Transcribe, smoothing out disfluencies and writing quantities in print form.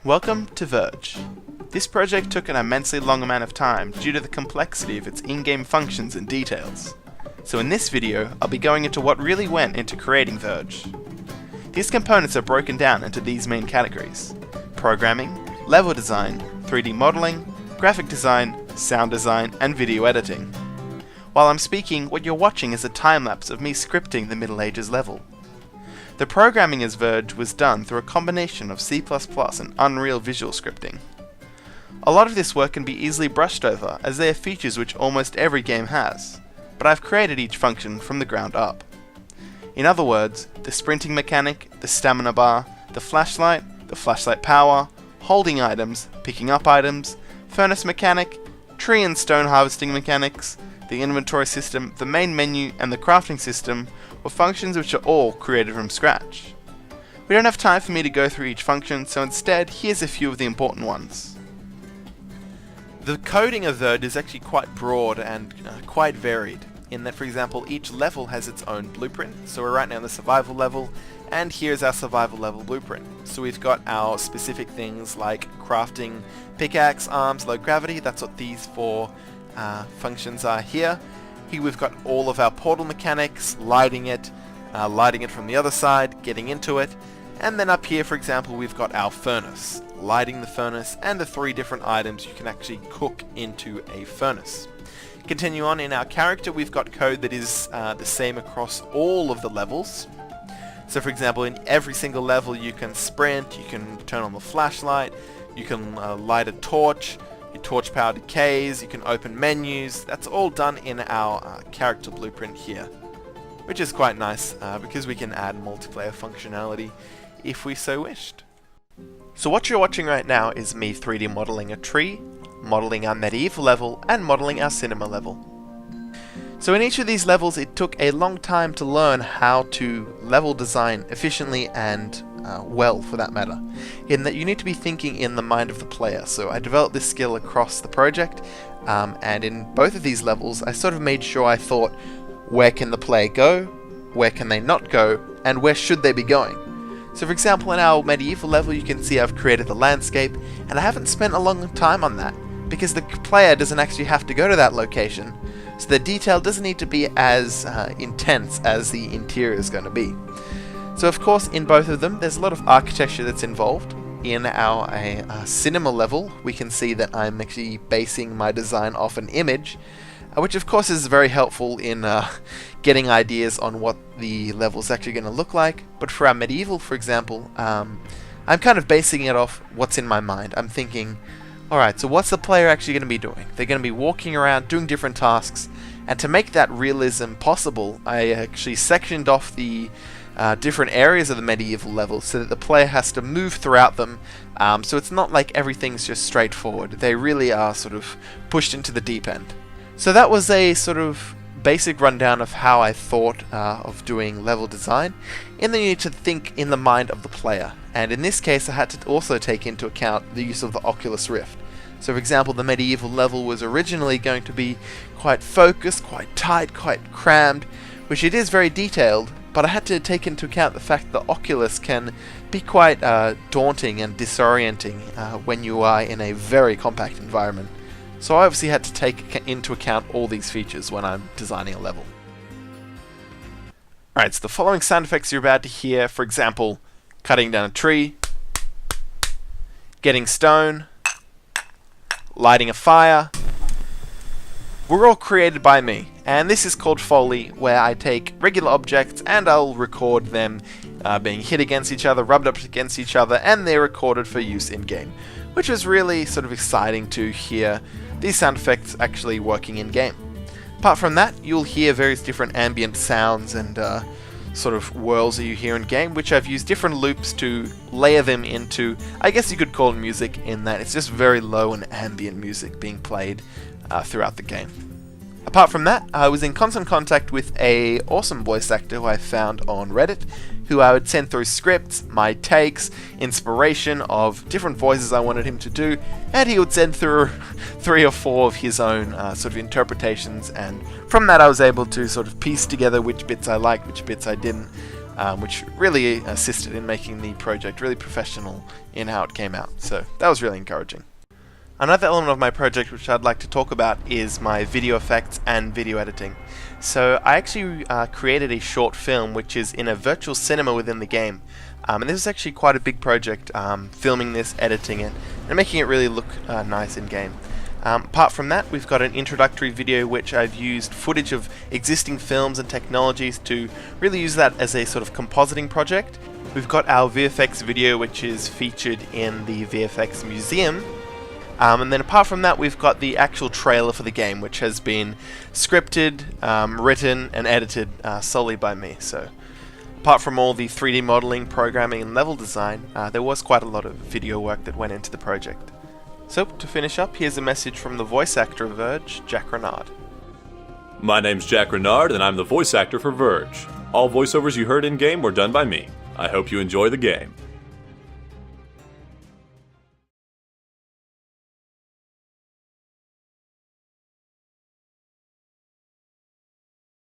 Welcome to VERGE. This project took an immensely long amount of time due to the complexity of its in-game functions and details. So in this video, I'll be going into what really went into creating VERGE. These components are broken down into these main categories: programming, level design, 3D modeling, graphic design, sound design, and video editing. While I'm speaking, what you're watching is a time-lapse of me scripting the Middle Ages level. The programming as VERGE was done through a combination of C++ and Unreal Visual scripting. A lot of this work can be easily brushed over, as they are features which almost every game has, but I've created each function from the ground up. In other words, the sprinting mechanic, the stamina bar, the flashlight power, holding items, picking up items, furnace mechanic, tree and stone harvesting mechanics, the inventory system, the main menu, and the crafting system were functions which are all created from scratch. We don't have time for me to go through each function, so instead, here's a few of the important ones. The coding of VERGE is actually quite broad and quite varied, in that, for example, each level has its own blueprint. So we're right now in the survival level, and here's our survival level blueprint. So we've got our specific things like crafting pickaxe, arms, low gravity. That's what these four functions are here. Here we've got all of our portal mechanics, lighting it from the other side, getting into it, and then up here, for example, we've got our furnace, lighting the furnace, and the 3 different items you can actually cook into a furnace. Continue on, in our character we've got code that is the same across all of the levels. So for example, in every single level you can sprint, you can turn on the flashlight, you can light a torch, your torch power decays, you can open menus. That's all done in our character blueprint here, which is quite nice because we can add multiplayer functionality if we so wished. So what you're watching right now is me 3D modeling a tree, modeling our medieval level, and modeling our cinema level. So in each of these levels it took a long time to learn how to level design efficiently and well, for that matter, in that you need to be thinking in the mind of the player. So I developed this skill across the project, and in both of these levels I sort of made sure I thought, where can the player go, where can they not go, and where should they be going? So for example, in our medieval level you can see I've created the landscape, and I haven't spent a long time on that, because the player doesn't actually have to go to that location, so the detail doesn't need to be as intense as the interior is going to be. So of course, in both of them, there's a lot of architecture that's involved. In our cinema level, we can see that I'm actually basing my design off an image, which of course is very helpful in getting ideas on what the level's actually going to look like. But for our medieval, for example, I'm kind of basing it off what's in my mind. I'm thinking, alright, so what's the player actually going to be doing? They're going to be walking around, doing different tasks, and to make that realism possible, I actually sectioned off the different areas of the medieval level so that the player has to move throughout them, so it's not like everything's just straightforward. They really are sort of pushed into the deep end. So that was a sort of basic rundown of how I thought of doing level design, and then you need to think in the mind of the player. And in this case I had to also take into account the use of the Oculus Rift. So for example, the medieval level was originally going to be quite focused, quite tight, quite crammed, which it is very detailed, but I had to take into account the fact that the Oculus can be quite daunting and disorienting when you are in a very compact environment. So I obviously had to take into account all these features when I'm designing a level. Alright, so the following sound effects you're about to hear, for example, cutting down a tree, getting stone, lighting a fire, were all created by me. And this is called Foley, where I take regular objects and I'll record them being hit against each other, rubbed up against each other, and they're recorded for use in-game, which was really sort of exciting to hear these sound effects actually working in-game. Apart from that, you'll hear various different ambient sounds and sort of whirls that you hear in-game, which I've used different loops to layer them into, I guess you could call it music, in that it's just very low and ambient music being played throughout the game. Apart from that, I was in constant contact with an awesome voice actor who I found on Reddit, who I would send through scripts, my takes, inspiration of different voices I wanted him to do, and he would send through 3 or 4 of his own sort of interpretations, and from that I was able to sort of piece together which bits I liked, which bits I didn't, which really assisted in making the project really professional in how it came out. So that was really encouraging. Another element of my project which I'd like to talk about is my video effects and video editing. So I actually created a short film which is in a virtual cinema within the game. And this is actually quite a big project, filming this, editing it, and making it really look nice in game. Apart from that, we've got an introductory video which I've used footage of existing films and technologies to really use that as a sort of compositing project. We've got our VFX video which is featured in the VFX museum. And then apart from that, we've got the actual trailer for the game, which has been scripted, written, and edited solely by me. So, apart from all the 3D modeling, programming, and level design, there was quite a lot of video work that went into the project. So, to finish up, here's a message from the voice actor of Verge, Jack Renard. My name's Jack Renard, and I'm the voice actor for Verge. All voiceovers you heard in-game were done by me. I hope you enjoy the game.